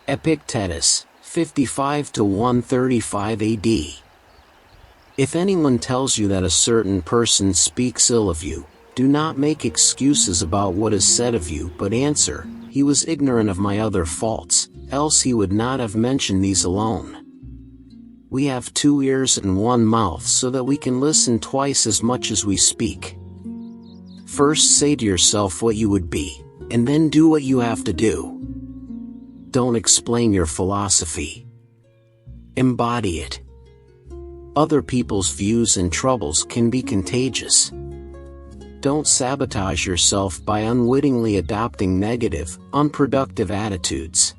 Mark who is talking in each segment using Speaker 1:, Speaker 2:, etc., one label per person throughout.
Speaker 1: Epictetus, 55 to 135 AD. If anyone tells you that a certain person speaks ill of you, do not make excuses about what is said of you, but answer, "He was ignorant of my other faults, else he would not have mentioned these alone." We have 2 ears and 1 mouth so that we can listen twice as much as we speak. First say to yourself what you would be, and then do what you have to do. Don't explain your philosophy. Embody it. Other people's views and troubles can be contagious. Don't sabotage yourself by unwittingly adopting negative, unproductive attitudes.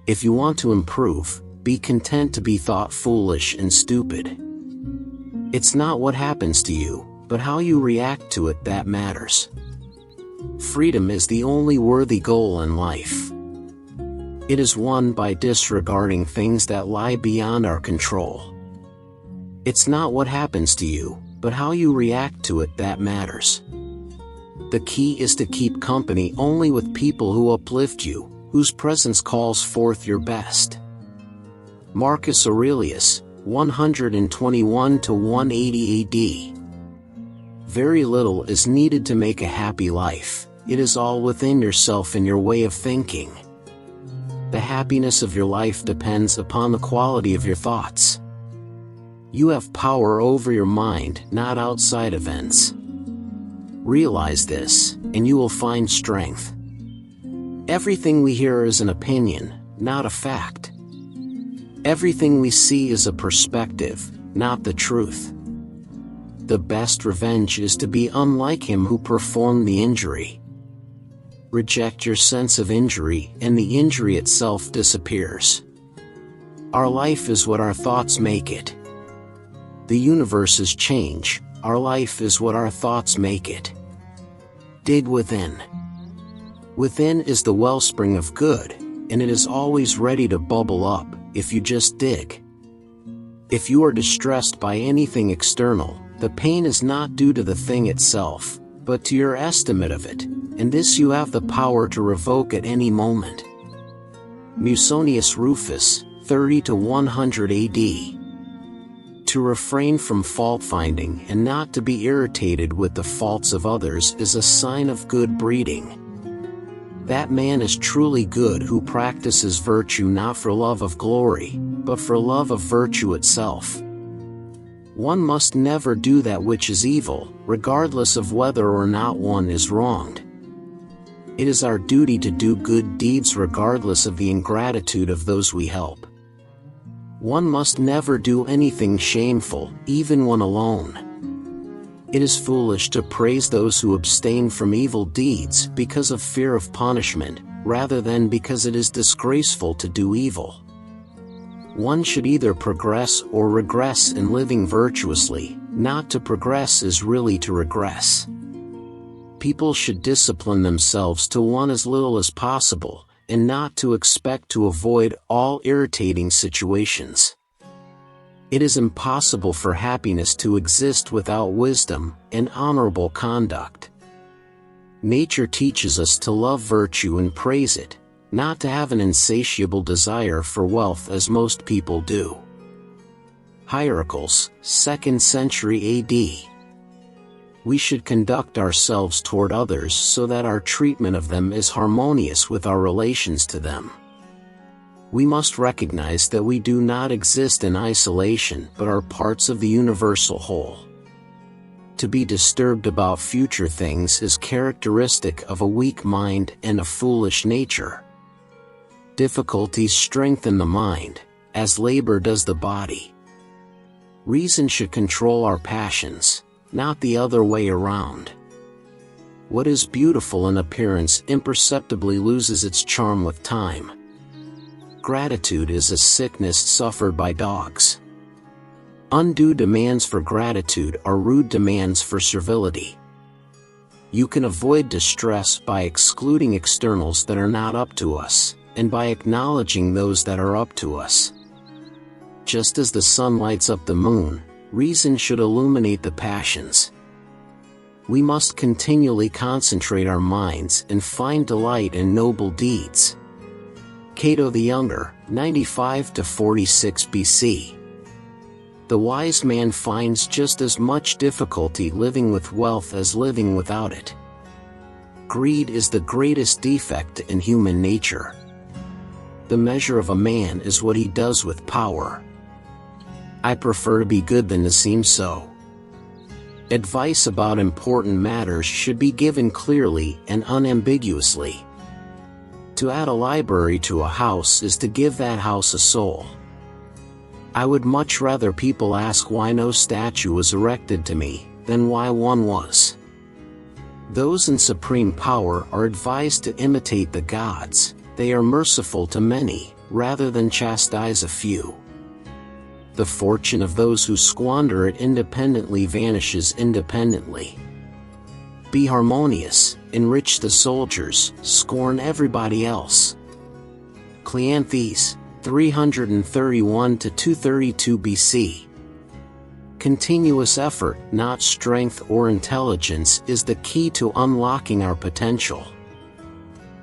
Speaker 1: If you want to improve, be content to be thought foolish and stupid. It's not what happens to you, but how you react to it that matters. Freedom is the only worthy goal in life. It is won by disregarding things that lie beyond our control. It's not what happens to you, but how you react to it that matters. The key is to keep company only with people who uplift you, whose presence calls forth your best. Marcus Aurelius, 121 to 180 AD. Very little is needed to make a happy life. It is all within yourself and your way of thinking. The happiness of your life depends upon the quality of your thoughts. You have power over your mind, not outside events. Realize this, and you will find strength. Everything we hear is an opinion, not a fact. Everything we see is a perspective, not the truth. The best revenge is to be unlike him who performed the injury. Reject your sense of injury, and the injury itself disappears. Our life is what our thoughts make it. The universe is change, our life is what our thoughts make it. Dig within. Within is the wellspring of good, and it is always ready to bubble up, if you just dig. If you are distressed by anything external, the pain is not due to the thing itself, but to your estimate of it, and this you have the power to revoke at any moment. Musonius Rufus, 30 to 100 AD. To refrain from fault-finding and not to be irritated with the faults of others is a sign of good breeding. That man is truly good who practices virtue not for love of glory, but for love of virtue itself. One must never do that which is evil, regardless of whether or not one is wronged. It is our duty to do good deeds regardless of the ingratitude of those we help. One must never do anything shameful, even when alone. It is foolish to praise those who abstain from evil deeds because of fear of punishment, rather than because it is disgraceful to do evil. One should either progress or regress in living virtuously. Not to progress is really to regress. People should discipline themselves to one as little as possible, and not to expect to avoid all irritating situations. It is impossible for happiness to exist without wisdom and honorable conduct. Nature teaches us to love virtue and praise it, not to have an insatiable desire for wealth as most people do. Hierocles, 2nd century AD. We should conduct ourselves toward others so that our treatment of them is harmonious with our relations to them. We must recognize that we do not exist in isolation but are parts of the universal whole. To be disturbed about future things is characteristic of a weak mind and a foolish nature. Difficulties strengthen the mind, as labor does the body. Reason should control our passions, not the other way around. What is beautiful in appearance imperceptibly loses its charm with time. Gratitude is a sickness suffered by dogs. Undue demands for gratitude are rude demands for servility. You can avoid distress by excluding externals that are not up to us, and by acknowledging those that are up to us. Just as the sun lights up the moon, reason should illuminate the passions. We must continually concentrate our minds and find delight in noble deeds. Cato the Younger, 95 to 46 BC. The wise man finds just as much difficulty living with wealth as living without it. Greed is the greatest defect in human nature. The measure of a man is what he does with power. I prefer to be good than to seem so. Advice about important matters should be given clearly and unambiguously. To add a library to a house is to give that house a soul. I would much rather people ask why no statue was erected to me, than why one was. Those in supreme power are advised to imitate the gods. They are merciful to many, rather than chastise a few. The fortune of those who squander it independently vanishes independently. Be harmonious, enrich the soldiers, scorn everybody else. Cleanthes, 331 to 232 BC. Continuous effort, not strength or intelligence, is the key to unlocking our potential.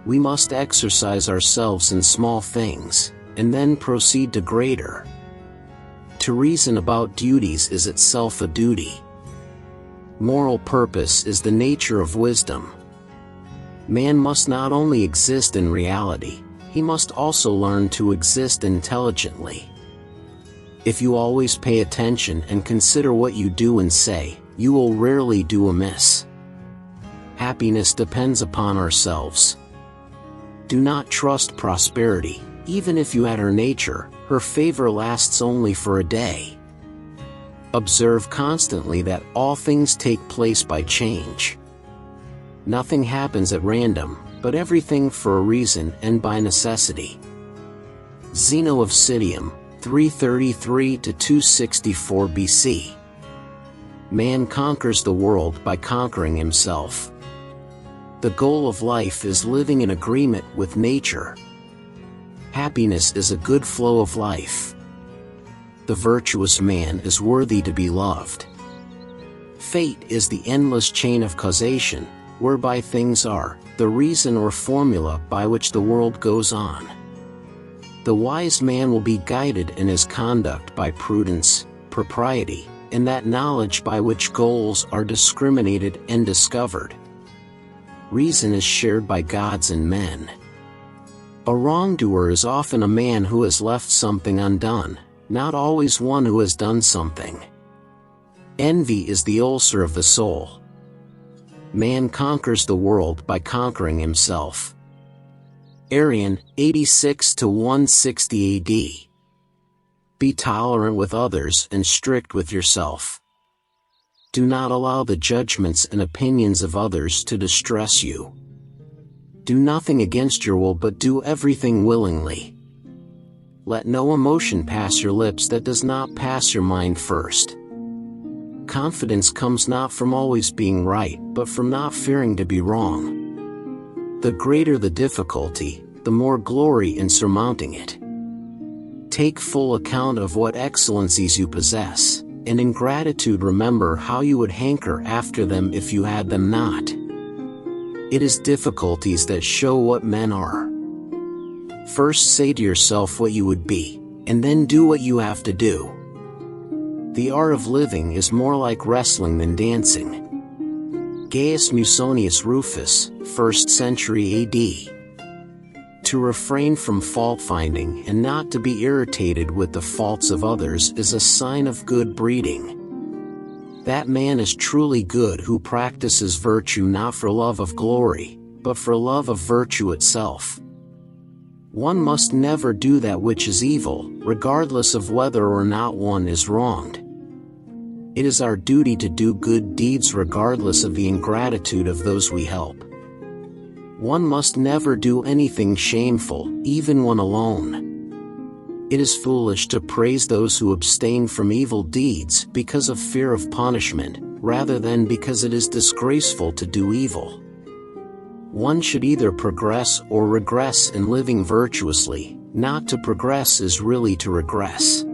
Speaker 1: We must exercise ourselves in small things, and then proceed to greater. To reason about duties is itself a duty. Moral purpose is the nature of wisdom. Man must not only exist in reality, he must also learn to exist intelligently. If you always pay attention and consider what you do and say, you will rarely do amiss. Happiness depends upon ourselves. Do not trust prosperity, even if you had her nature. Her favor lasts only for a day. Observe constantly that all things take place by change. Nothing happens at random, but everything for a reason and by necessity. Zeno of Citium, 333 to 264 BC. Man conquers the world by conquering himself. The goal of life is living in agreement with nature. Happiness is a good flow of life. The virtuous man is worthy to be loved. Fate is the endless chain of causation, whereby things are, the reason or formula by which the world goes on. The wise man will be guided in his conduct by prudence, propriety, and that knowledge by which goals are discriminated and discovered. Reason is shared by gods and men. A wrongdoer is often a man who has left something undone, not always one who has done something. Envy is the ulcer of the soul. Man conquers the world by conquering himself. Arrian, 86 to 160 AD. Be tolerant with others and strict with yourself. Do not allow the judgments and opinions of others to distress you. Do nothing against your will but do everything willingly. Let no emotion pass your lips that does not pass your mind first. Confidence comes not from always being right, but from not fearing to be wrong. The greater the difficulty, the more glory in surmounting it. Take full account of what excellencies you possess, and in gratitude remember how you would hanker after them if you had them not. It is difficulties that show what men are. First say to yourself what you would be, and then do what you have to do. The art of living is more like wrestling than dancing. Gaius Musonius Rufus, 1st century AD. To refrain from fault-finding and not to be irritated with the faults of others is a sign of good breeding. That man is truly good who practices virtue not for love of glory, but for love of virtue itself. One must never do that which is evil, regardless of whether or not one is wronged. It is our duty to do good deeds regardless of the ingratitude of those we help. One must never do anything shameful, even when alone. It is foolish to praise those who abstain from evil deeds because of fear of punishment, rather than because it is disgraceful to do evil. One should either progress or regress in living virtuously. Not to progress is really to regress.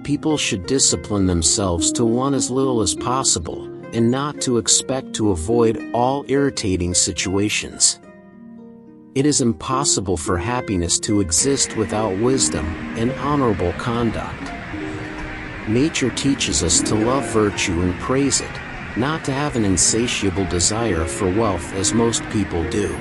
Speaker 1: People should discipline themselves to one as little as possible, and not to expect to avoid all irritating situations. It is impossible for happiness to exist without wisdom and honorable conduct. Nature teaches us to love virtue and praise it, not to have an insatiable desire for wealth as most people do.